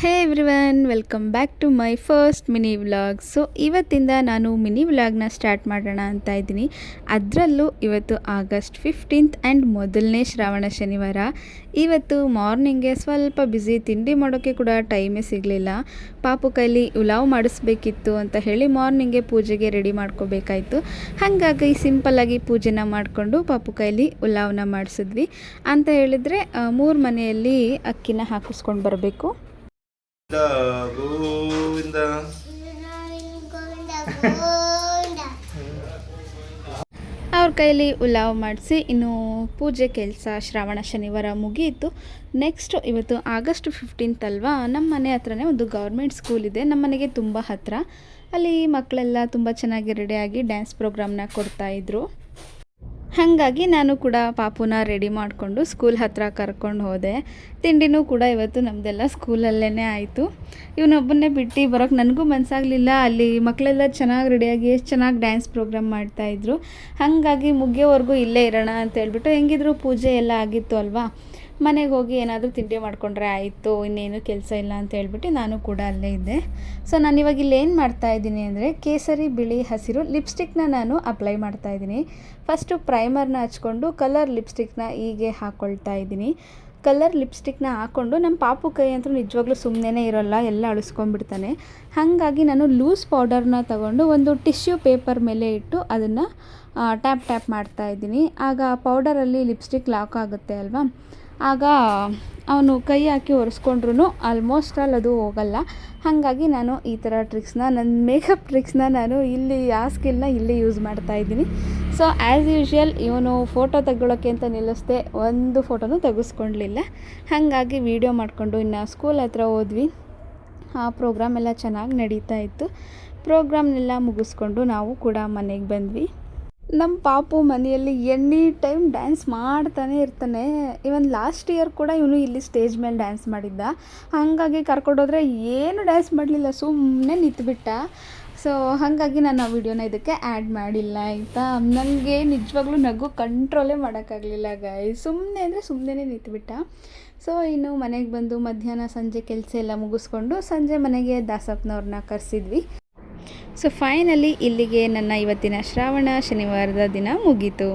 Hey everyone, welcome back to my first mini vlog. So ಇವತ್ತಿಂದ ನಾನು mini ವ್ಲಾಗ್ನ start ಮಾಡೋಣ ಅಂತ ಇದ್ದೀನಿ. ಅದರಲ್ಲೂ ಇವತ್ತು ಆಗಸ್ಟ್ 15th ಆ್ಯಂಡ್ ಮೊದಲನೇ ಶ್ರಾವಣ ಶನಿವಾರ. ಇವತ್ತು ಮಾರ್ನಿಂಗ್ಗೆ ಸ್ವಲ್ಪ ಬ್ಯುಸಿ, ತಿಂಡಿ ಮಾಡೋಕ್ಕೆ ಕೂಡ ಟೈಮೇ ಸಿಗಲಿಲ್ಲ. ಪಾಪು ಕೈಲಿ ಉಲಾವ್ ಮಾಡಿಸ್ಬೇಕಿತ್ತು ಅಂತ ಹೇಳಿ ಮಾರ್ನಿಂಗ್ಗೆ ಪೂಜೆಗೆ ರೆಡಿ ಮಾಡ್ಕೋಬೇಕಾಯಿತು. ಹಾಗಾಗಿ ಸಿಂಪಲ್ಲಾಗಿ ಪೂಜೆನ ಮಾಡಿಕೊಂಡು ಪಾಪು ಕೈಲಿ ಉಲಾವ್ನ ಮಾಡಿಸಿದ್ವಿ. ಅಂತ ಹೇಳಿದರೆ 3 ಮನೆಯಲ್ಲಿ ಅಕ್ಕಿನ ಹಾಕಿಸ್ಕೊಂಡು ಬರಬೇಕು. ಗೋವಿಂದ ಅವ್ರ ಕೈಲಿ ಉಲಾವ್ ಮಾಡಿಸಿ ಇನ್ನು ಪೂಜೆ ಕೆಲಸ ಶ್ರಾವಣ ಶನಿವಾರ ಮುಗಿಯಿತು. ನೆಕ್ಸ್ಟ್ ಇವತ್ತು ಆಗಸ್ಟ್ 15th ಅಲ್ವಾ, ನಮ್ಮ ಮನೆ ಹತ್ರನೇ ಒಂದು ಗೌರ್ಮೆಂಟ್ ಸ್ಕೂಲ್ ಇದೆ. ನಮ್ಮ ಮನೆಗೆ ತುಂಬ ಹತ್ತಿರ. ಅಲ್ಲಿ ಮಕ್ಕಳೆಲ್ಲ ತುಂಬ ಚೆನ್ನಾಗಿ ರೆಡಿಯಾಗಿ ಡ್ಯಾನ್ಸ್ ಪ್ರೋಗ್ರಾಮ್ನ ಕೊಡ್ತಾಯಿದ್ರು. ಹಾಗಾಗಿ ನಾನು ಕೂಡ ಪಾಪುನ ರೆಡಿ ಮಾಡಿಕೊಂಡು ಸ್ಕೂಲ್ ಹತ್ತಿರ ಕರ್ಕೊಂಡು ಹೋದೆ. ತಿಂಡಿನೂ ಕೂಡ ಇವತ್ತು ನಮ್ಮದೆಲ್ಲ ಸ್ಕೂಲಲ್ಲೇ ಆಯಿತು. ಇವನೊಬ್ಬನ್ನೇ ಬಿಟ್ಟು ಬರೋಕ್ಕೆ ನನಗೂ ಮನಸ್ಸಾಗಲಿಲ್ಲ. ಅಲ್ಲಿ ಮಕ್ಕಳೆಲ್ಲ ಚೆನ್ನಾಗಿ ರೆಡಿಯಾಗಿ ಎಷ್ಟು ಚೆನ್ನಾಗಿ ಡ್ಯಾನ್ಸ್ ಪ್ರೋಗ್ರಾಮ್ ಮಾಡ್ತಾಯಿದ್ರು. ಹಾಗಾಗಿ ಮುಗಿಯೋವರೆಗೂ ಇಲ್ಲೇ ಇರೋಣ ಅಂತ ಹೇಳ್ಬಿಟ್ಟು, ಹೆಂಗಿದ್ರು ಪೂಜೆ ಎಲ್ಲ ಆಗಿತ್ತು ಅಲ್ವಾ, ಮನೆಗೆ ಹೋಗಿ ಏನಾದರೂ ತಿಂಡಿ ಮಾಡಿಕೊಂಡ್ರೆ ಆಯಿತು, ಇನ್ನೇನು ಕೆಲಸ ಇಲ್ಲ ಅಂತ ಹೇಳ್ಬಿಟ್ಟು ನಾನು ಕೂಡ ಅಲ್ಲೇ ಇದ್ದೆ. ಸೊ ನಾನಿವಾಗ ಇಲ್ಲಿ ಏನು ಮಾಡ್ತಾಯಿದ್ದೀನಿ ಅಂದರೆ, ಕೇಸರಿ, ಬಿಳಿ, ಹಸಿರು ಲಿಪ್ಸ್ಟಿಕ್ನ ನಾನು ಅಪ್ಲೈ ಮಾಡ್ತಾಯಿದ್ದೀನಿ. ಫಸ್ಟು ಪ್ರೈಮರ್ನ ಹಚ್ಕೊಂಡು ಕಲರ್ ಲಿಪ್ಸ್ಟಿಕ್ನ ಹೀಗೆ ಹಾಕ್ಕೊಳ್ತಾ ಇದ್ದೀನಿ. ಕಲರ್ ಲಿಪ್ಸ್ಟಿಕ್ನ ಹಾಕ್ಕೊಂಡು ನಮ್ಮ ಪಾಪು ಕೈ ಅಂತೂ ನಿಜವಾಗ್ಲೂ ಸುಮ್ಮನೆ ಇರೋಲ್ಲ, ಎಲ್ಲ ಅಳಿಸ್ಕೊಂಡ್ಬಿಡ್ತಾನೆ. ಹಾಗಾಗಿ ನಾನು ಲೂಸ್ ಪೌಡರ್ನ ತಗೊಂಡು ಒಂದು ಟಿಶ್ಯೂ ಪೇಪರ್ ಮೇಲೆ ಇಟ್ಟು ಅದನ್ನು ಟ್ಯಾಪ್ ಮಾಡ್ತಾಯಿದ್ದೀನಿ. ಆಗ ಪೌಡರಲ್ಲಿ ಲಿಪ್ಸ್ಟಿಕ್ ಲಾಕ್ ಆಗುತ್ತೆ ಅಲ್ವಾ, ಆಗ ಅವನು ಕೈ ಹಾಕಿ ಒರೆಸ್ಕೊಂಡ್ರೂ ಆಲ್ಮೋಸ್ಟ್ ಆಲ್ ಅದು ಹೋಗಲ್ಲ. ಹಾಗಾಗಿ ನಾನು ಈ ಥರ ಟ್ರಿಕ್ಸ್ನ, ನನ್ನ ಮೇಕಪ್ ಟ್ರಿಕ್ಸ್ನ ನಾನು ಇಲ್ಲಿ ಆ ಸ್ಕಿಲ್ನ ಇಲ್ಲಿ ಯೂಸ್ ಮಾಡ್ತಾಯಿದ್ದೀನಿ. ಸೊ ಆ್ಯಸ್ ಯೂಶ್ವಲ್ ಇವನು ಫೋಟೋ ತೆಗೊಳ್ಳೋಕ್ಕೆ ಅಂತ ನಿಲ್ಲಿಸ್ದೆ, ಒಂದು ಫೋಟೋನೂ ತೆಗೆಸ್ಕೊಳ್ಲಿಲ್ಲ. ಹಾಗಾಗಿ ವೀಡಿಯೋ ಮಾಡಿಕೊಂಡು ಇನ್ನು ಸ್ಕೂಲ್ ಹತ್ರ ಹೋದ್ವಿ. ಆ ಪ್ರೋಗ್ರಾಮ್ ಎಲ್ಲ ಚೆನ್ನಾಗಿ ನಡೀತಾ ಇತ್ತು. ಪ್ರೋಗ್ರಾಮ್ನೆಲ್ಲ ಮುಗಿಸ್ಕೊಂಡು ನಾವು ಕೂಡ ಮನೆಗೆ ಬಂದ್ವಿ. ನಮ್ಮ ಪಾಪು ಮನೆಯಲ್ಲಿ ಎನಿ ಟೈಮ್ ಡ್ಯಾನ್ಸ್ ಮಾಡ್ತಾನೆ ಇರ್ತಾನೆ. ಇವನ್ ಲಾಸ್ಟ್ ಇಯರ್ ಕೂಡ ಇವನು ಇಲ್ಲಿ ಸ್ಟೇಜ್ ಮೇಲೆ ಡ್ಯಾನ್ಸ್ ಮಾಡಿದ್ದ. ಹಾಗಾಗಿ ಕರ್ಕೊಂಡೋದ್ರೆ ಏನು ಡ್ಯಾನ್ಸ್ ಮಾಡಲಿಲ್ಲ, ಸುಮ್ಮನೆ ನಿಂತುಬಿಟ್ಟ. ಸೊ ಹಾಗಾಗಿ ನಾನು ಆ ವಿಡಿಯೋನ ಇದಕ್ಕೆ ಆ್ಯಡ್ ಮಾಡಿಲ್ಲ ಆಯಿತಾ. ನನಗೆ ನಿಜವಾಗ್ಲೂ ನಗು ಕಂಟ್ರೋಲೇ ಮಾಡೋಕ್ಕಾಗಲಿಲ್ಲ ಸುಮ್ಮನೆ ಅಂದರೆ ಸುಮ್ಮನೆ ನಿಂತುಬಿಟ್ಟ. ಸೊ ಇನ್ನು ಮನೆಗೆ ಬಂದು ಮಧ್ಯಾಹ್ನ ಸಂಜೆ ಕೆಲಸ ಎಲ್ಲ ಮುಗಿಸ್ಕೊಂಡು ಸಂಜೆ ಮನೆಗೆ ದಾಸಪ್ಪನವ್ರನ್ನ ಕರೆಸಿದ್ವಿ. ಸೊ ಫೈನಲಿ ಇಲ್ಲಿಗೆ ನನ್ನ ಇವತ್ತಿನ ಶ್ರಾವಣ ಶನಿವಾರದ ದಿನ ಮುಗೀತು.